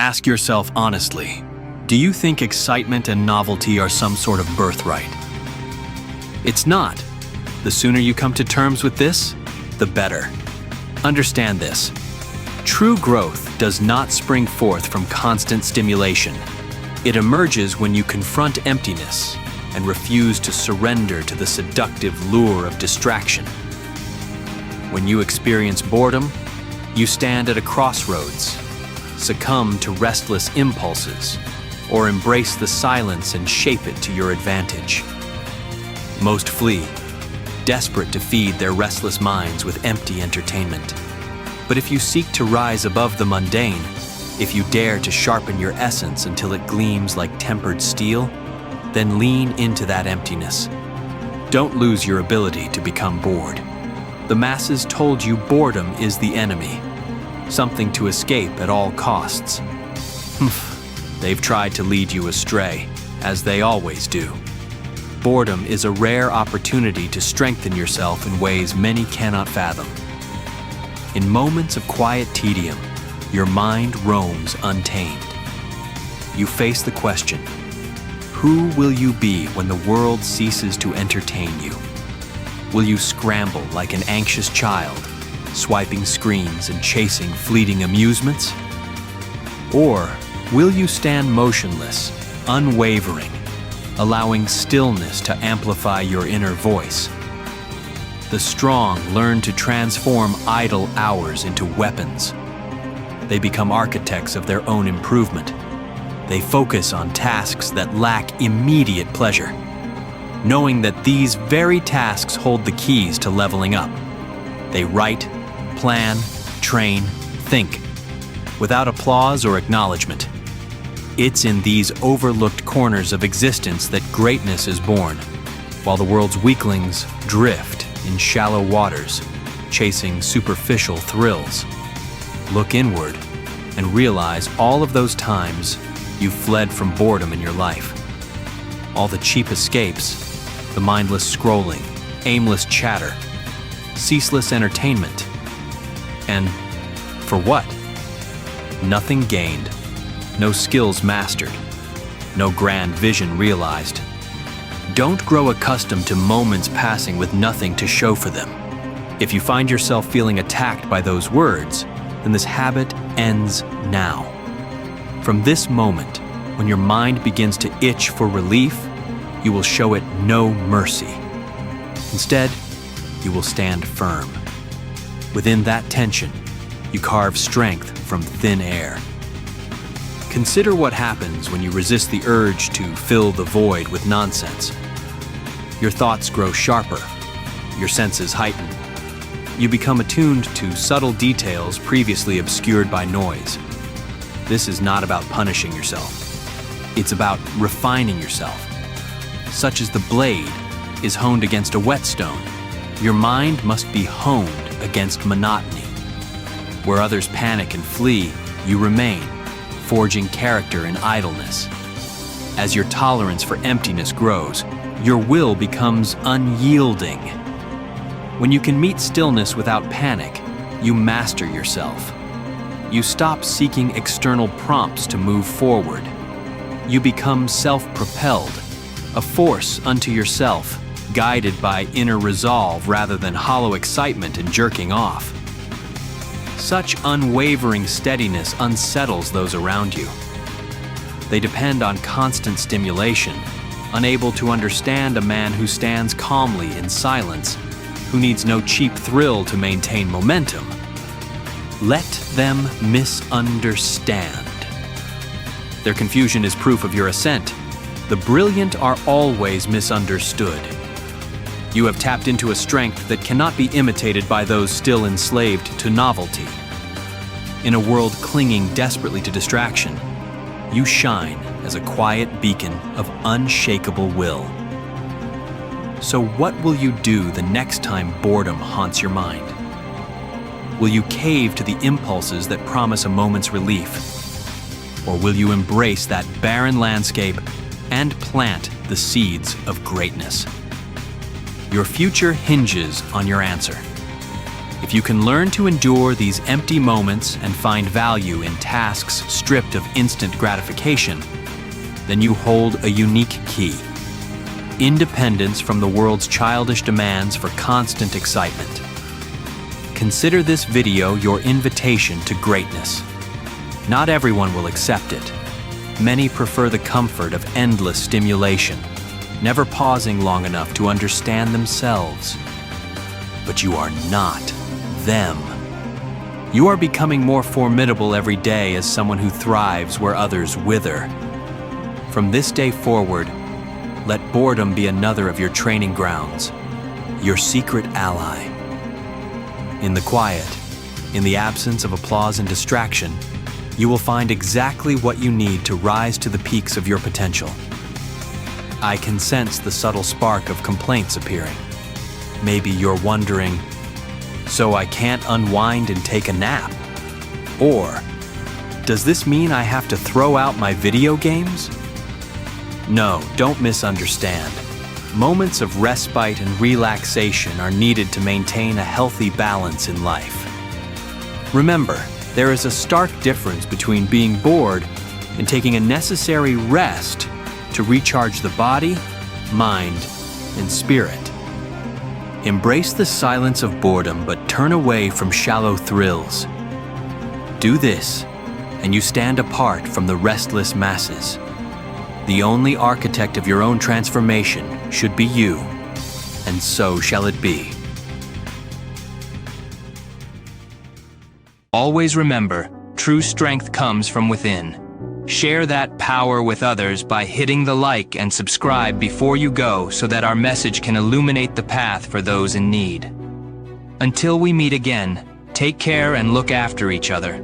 Ask yourself honestly, do you think excitement and novelty are some sort of birthright? It's not. The sooner you come to terms with this, the better. Understand this. True growth does not spring forth from constant stimulation. It emerges when you confront emptiness and refuse to surrender to the seductive lure of distraction. When you experience boredom, you stand at a crossroads, succumb to restless impulses, or embrace the silence and shape it to your advantage. Most flee, desperate to feed their restless minds with empty entertainment. But if you seek to rise above the mundane, if you dare to sharpen your essence until it gleams like tempered steel, then lean into that emptiness. Don't lose your ability to become bored. The masses told you boredom is the enemy, something to escape at all costs. They've tried to lead you astray, as they always do. Boredom is a rare opportunity to strengthen yourself in ways many cannot fathom. In moments of quiet tedium, your mind roams untamed. You face the question, who will you be when the world ceases to entertain you? Will you scramble like an anxious child, swiping screens and chasing fleeting amusements? Or will you stand motionless, unwavering, allowing stillness to amplify your inner voice? The strong learn to transform idle hours into weapons. They become architects of their own improvement. They focus on tasks that lack immediate pleasure, knowing that these very tasks hold the keys to leveling up. They write, plan, train, think, without applause or acknowledgement. It's in these overlooked corners of existence that greatness is born, while the world's weaklings drift in shallow waters, chasing superficial thrills. Look inward and realize all of those times you fled from boredom in your life. All the cheap escapes, the mindless scrolling, aimless chatter, ceaseless entertainment. And for what? Nothing gained, no skills mastered, no grand vision realized. Don't grow accustomed to moments passing with nothing to show for them. If you find yourself feeling attacked by those words, then this habit ends now. From this moment, when your mind begins to itch for relief, you will show it no mercy. Instead, you will stand firm. Within that tension, you carve strength from thin air. Consider what happens when you resist the urge to fill the void with nonsense. Your thoughts grow sharper, your senses heighten. You become attuned to subtle details previously obscured by noise. This is not about punishing yourself. It's about refining yourself. Such as the blade is honed against a whetstone, your mind must be honed against monotony. Where others panic and flee, you remain, forging character in idleness. As your tolerance for emptiness grows, your will becomes unyielding. When you can meet stillness without panic, you master yourself. You stop seeking external prompts to move forward. You become self-propelled, a force unto yourself, guided by inner resolve rather than hollow excitement and jerking off. Such unwavering steadiness unsettles those around you. They depend on constant stimulation, unable to understand a man who stands calmly in silence, who needs no cheap thrill to maintain momentum. Let them misunderstand. Their confusion is proof of your ascent. The brilliant are always misunderstood. You have tapped into a strength that cannot be imitated by those still enslaved to novelty. In a world clinging desperately to distraction, you shine as a quiet beacon of unshakable will. So what will you do the next time boredom haunts your mind? Will you cave to the impulses that promise a moment's relief? Or will you embrace that barren landscape and plant the seeds of greatness? Your future hinges on your answer. If you can learn to endure these empty moments and find value in tasks stripped of instant gratification, then you hold a unique key: independence from the world's childish demands for constant excitement. Consider this video your invitation to greatness. Not everyone will accept it. Many prefer the comfort of endless stimulation, never pausing long enough to understand themselves. But you are not them. You are becoming more formidable every day as someone who thrives where others wither. From this day forward, let boredom be another of your training grounds, your secret ally. In the quiet, in the absence of applause and distraction, you will find exactly what you need to rise to the peaks of your potential. I can sense the subtle spark of complaints appearing. Maybe you're wondering, so I can't unwind and take a nap? Or, does this mean I have to throw out my video games? No, don't misunderstand. Moments of respite and relaxation are needed to maintain a healthy balance in life. Remember, there is a stark difference between being bored and taking a necessary rest to recharge the body, mind, and spirit. Embrace the silence of boredom, but turn away from shallow thrills. Do this, and you stand apart from the restless masses. The only architect of your own transformation should be you, and so shall it be. Always remember, true strength comes from within. Share that power with others by hitting the like and subscribe before you go so that our message can illuminate the path for those in need. Until we meet again, take care and look after each other.